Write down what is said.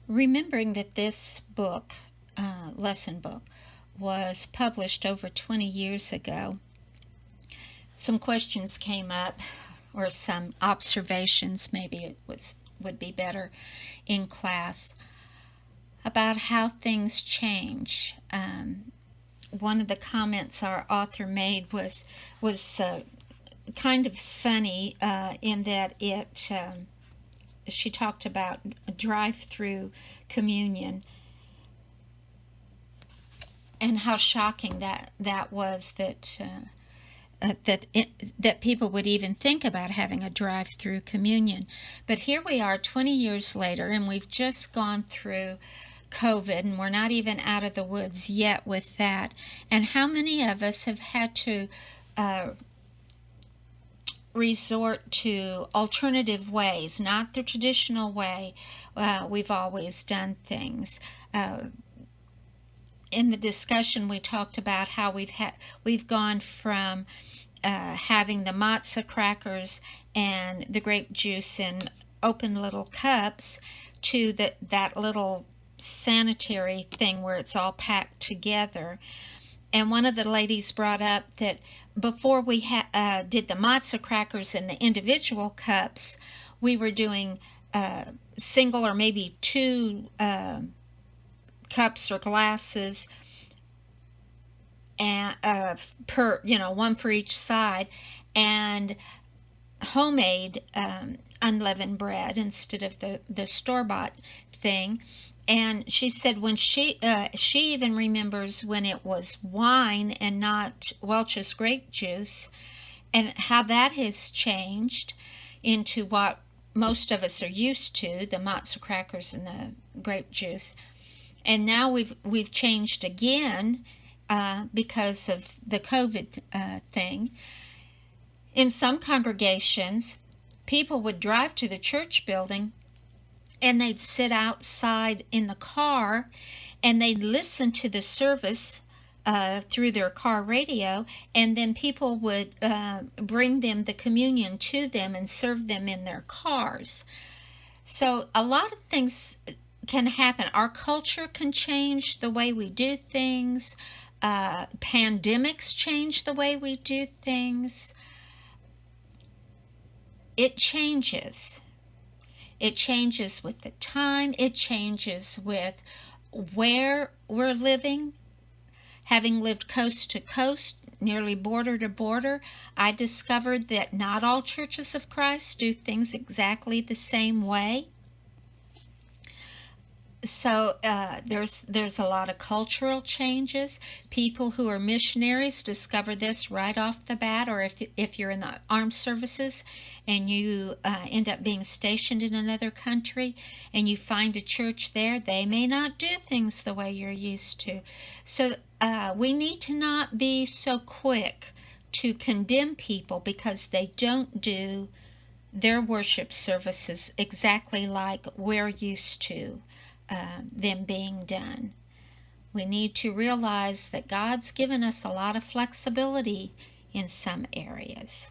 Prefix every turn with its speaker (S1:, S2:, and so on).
S1: Remembering that this book, lesson book, was published over 20 years ago, some questions came up, or some observations, maybe would be better, in class about how things change. One of the comments our author made was kind of funny in that she talked about drive-through communion and how shocking that was that people would even think about having a drive-through communion. But here we are 20 years later, and we've just gone through COVID, and we're not even out of the woods yet with that. And how many of us have had to resort to alternative ways, not the traditional way we've always done things. In the discussion, we talked about how we've gone from having the matzah crackers and the grape juice in open little cups to that little sanitary thing where it's all packed together. And one of the ladies brought up that before we did the matzah crackers in the individual cups, we were doing single or maybe two cups or glasses, and per one for each side, and homemade unleavened bread instead of the store-bought thing. And she said when she even remembers when it was wine and not Welch's grape juice, and how that has changed into what most of us are used to, the matzah crackers and the grape juice. And now we've changed again because of the COVID thing. In some congregations, people would drive to the church building and they'd sit outside in the car and they'd listen to the service through their car radio, and then people would bring them the communion to them and serve them in their cars. So a lot of things can happen. Our culture can change the way we do things. Pandemics change the way we do things. It changes. It changes with the time. It changes with where we're living. Having lived coast to coast, nearly border to border, I discovered that not all churches of Christ do things exactly the same way. So there's a lot of cultural changes. People who are missionaries discover this right off the bat, or if you're in the armed services and you end up being stationed in another country and you find a church there, they may not do things the way you're used to. So we need to not be so quick to condemn people because they don't do their worship services exactly like we're used to them being done. We need to realize that God's given us a lot of flexibility in some areas.